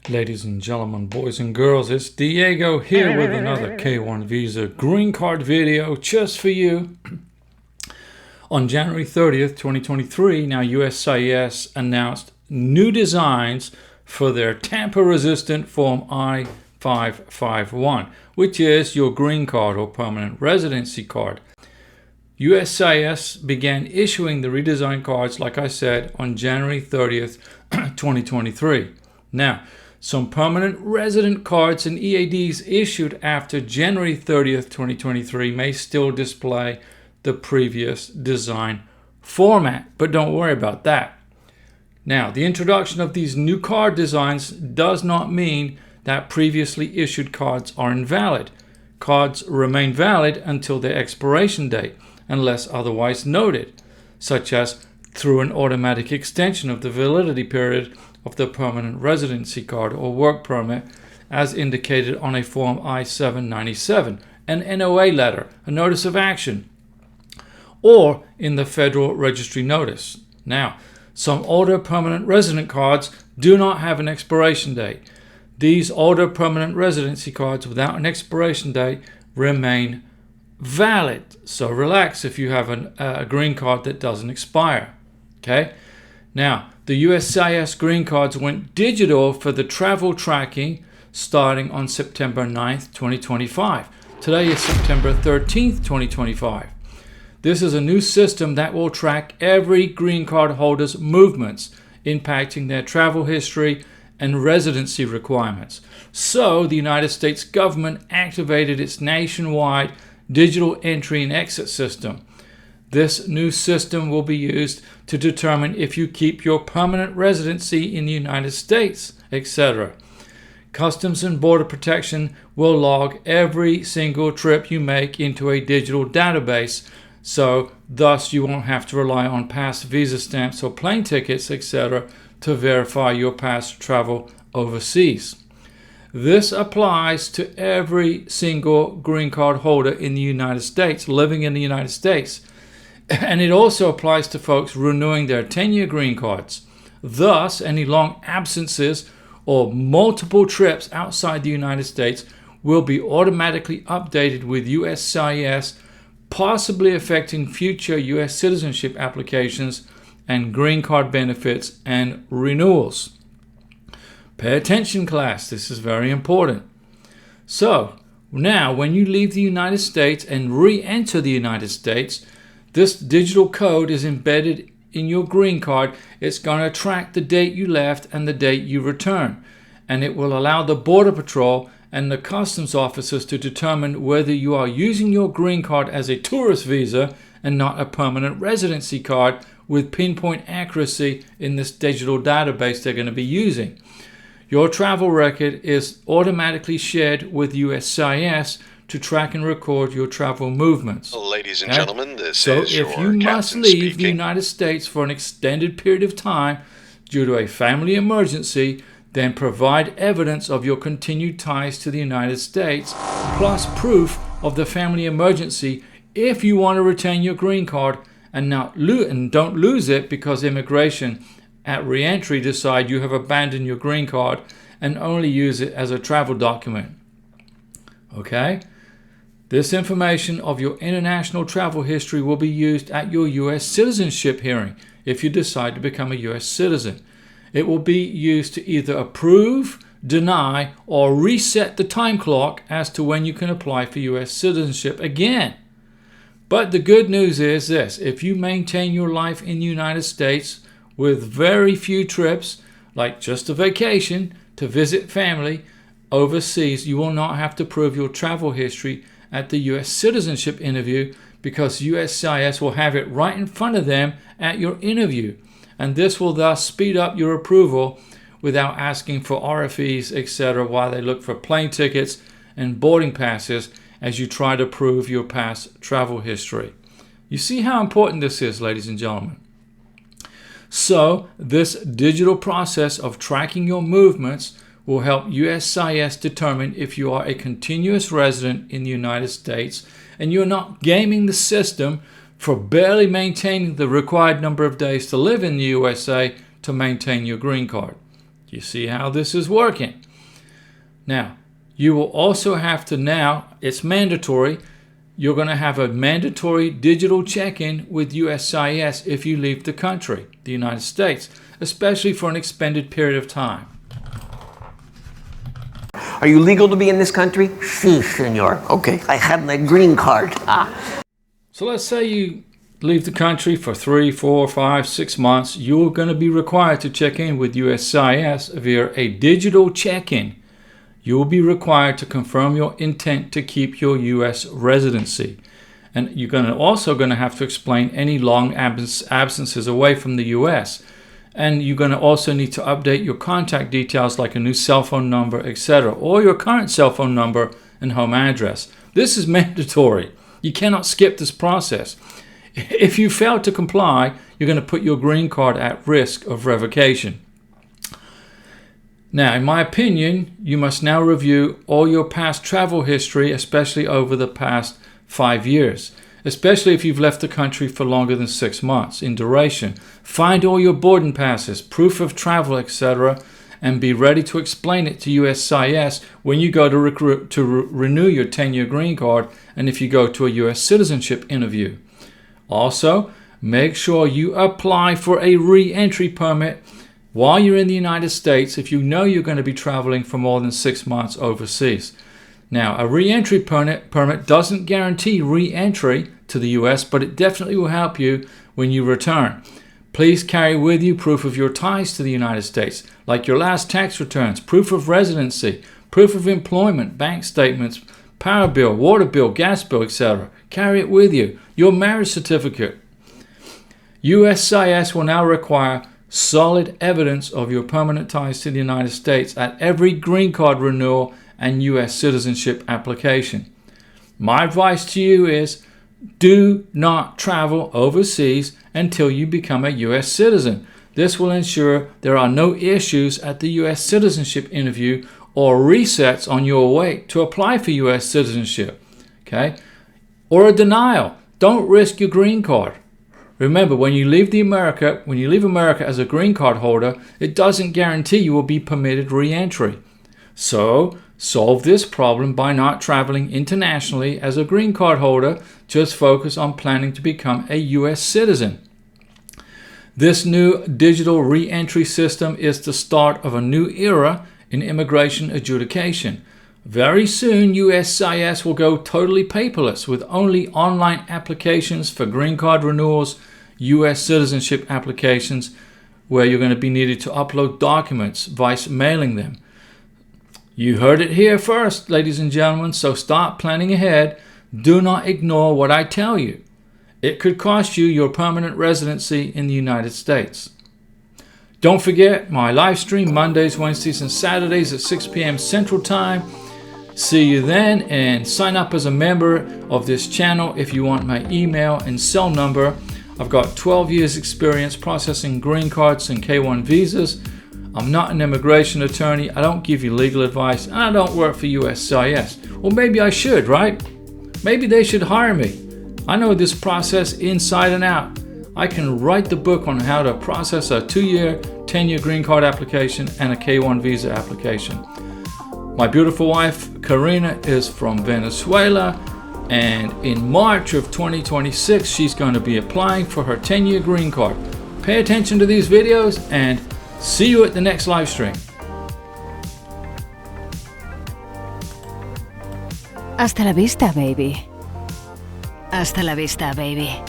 Ladies and gentlemen, boys and girls, it's Diego here with another K1 Visa Green Card video just for you. On January 30th, 2023, now USCIS announced new designs for their tamper-resistant Form I-551, which is your green card or permanent residency card. USCIS began issuing the redesigned cards, like I said, on January 30th, 2023. Now, some permanent resident cards and EADs issued after January 30th, 2023 may still display the previous design format, but don't worry about that. Now, the introduction of these new card designs does not mean that previously issued cards are invalid. Cards remain valid until their expiration date, unless otherwise noted, such as through an automatic extension of the validity period of the permanent residency card or work permit as indicated on a Form I-797, an NOA letter, a notice of action, or in the Federal Registry Notice. Now, some older permanent resident cards do not have an expiration date. These older permanent residency cards without an expiration date remain valid. So relax if you have a green card that doesn't expire. Okay? Now, the USCIS green cards went digital for the travel tracking starting on September 9th, 2025. Today is September 13th, 2025. This is a new system that will track every green card holder's movements, impacting their travel history and residency requirements. So, the United States government activated its nationwide digital entry and exit system. This new system will be used to determine if you keep your permanent residency in the United States, etc. Customs and Border Protection will log every single trip you make into a digital database, so thus you won't have to rely on past visa stamps or plane tickets, etc. to verify your past travel overseas. This applies to every single green card holder in the United States, living in the United States. And it also applies to folks renewing their 10-year green cards. Thus, any long absences or multiple trips outside the United States will be automatically updated with USCIS, possibly affecting future U.S. citizenship applications and green card benefits and renewals. Pay attention, class. This is very important. So, now when you leave the United States and re-enter the United States, this digital code is embedded in your green card. It's going to track the date you left and the date you return. And it will allow the Border Patrol and the customs officers to determine whether you are using your green card as a tourist visa and not a permanent residency card with pinpoint accuracy in this digital database they're going to be using. Your travel record is automatically shared with USCIS to track and record your travel movements. Ladies and gentlemen, this so is your if you must captain leave speaking. the United States for an extended period of time due to a family emergency, then provide evidence of your continued ties to the United States, plus proof of the family emergency if you want to retain your green card and don't lose it because immigration at re-entry decide you have abandoned your green card and only use it as a travel document. Okay? This information of your international travel history will be used at your U.S. citizenship hearing if you decide to become a U.S. citizen. It will be used to either approve, deny, or reset the time clock as to when you can apply for U.S. citizenship again. But the good news is this: if you maintain your life in the United States with very few trips, like just a vacation to visit family overseas, you will not have to prove your travel history at the U.S. citizenship interview because USCIS will have it right in front of them at your interview. And this will thus speed up your approval without asking for RFEs, etc., while they look for plane tickets and boarding passes as you try to prove your past travel history. You see how important this is, ladies and gentlemen. So, this digital process of tracking your movements will help USCIS determine if you are a continuous resident in the United States and you're not gaming the system for barely maintaining the required number of days to live in the USA to maintain your green card. You see how this is working? Now, you will also have to it's mandatory. You're going to have a mandatory digital check-in with USCIS if you leave the country, the United States, especially for an extended period of time. Are you legal to be in this country? Sí, senor. Okay, I have my green card. So let's say you leave the country for 3, 4, 5, 6 months. You're going to be required to check in with USCIS via a digital check-in. You will be required to confirm your intent to keep your U.S. residency. And you're also going to have to explain any long absences away from the U.S. And you're going to also need to update your contact details like a new cell phone number, etc., or your current cell phone number and home address. This is mandatory. You cannot skip this process. If you fail to comply, you're going to put your green card at risk of revocation. Now, in my opinion, you must now review all your past travel history, especially over the past 5 years, especially if you've left the country for longer than 6 months in duration. Find all your boarding passes, proof of travel, etc., and be ready to explain it to USCIS when you go to renew your 10-year green card and if you go to a U.S. citizenship interview. Also, make sure you apply for a re-entry permit while you're in the United States if you know you're going to be traveling for more than 6 months overseas. Now, a re-entry permit doesn't guarantee re-entry to the US, but it definitely will help you when you return. Please carry with you proof of your ties to the United States, like your last tax returns, proof of residency, proof of employment, bank statements, power bill, water bill, gas bill, etc. Carry it with you. Your marriage certificate. USCIS will now require solid evidence of your permanent ties to the United States at every green card renewal and U.S. citizenship application. My advice to you is do not travel overseas until you become a U.S. citizen. This will ensure there are no issues at the U.S. citizenship interview or resets on your way to apply for U.S. citizenship. Okay? Or a denial. Don't risk your green card. Remember, when you leave America as a green card holder, it doesn't guarantee you will be permitted re-entry. So, solve this problem by not traveling internationally as a green card holder. Just focus on planning to become a U.S. citizen. This new digital re-entry system is the start of a new era in immigration adjudication. Very soon, USCIS will go totally paperless with only online applications for green card renewals, U.S. citizenship applications, where you're going to be needed to upload documents via mailing them. You heard it here first, ladies and gentlemen, so start planning ahead. Do not ignore what I tell you. It could cost you your permanent residency in the United States. Don't forget my live stream Mondays, Wednesdays, and Saturdays at 6 p.m. Central Time. See you then, and sign up as a member of this channel if you want my email and cell number. I've got 12 years experience processing green cards and K1 visas. I'm not an immigration attorney. I don't give you legal advice, and I don't work for USCIS. Well, maybe I should, right? Maybe they should hire me. I know this process inside and out. I can write the book on how to process a 2-year, 10-year green card application and a K1 visa application. My beautiful wife, Karina, is from Venezuela, and in March of 2026, she's going to be applying for her 10-year green card. Pay attention to these videos, and see you at the next live stream. Hasta la vista, baby. Hasta la vista, baby.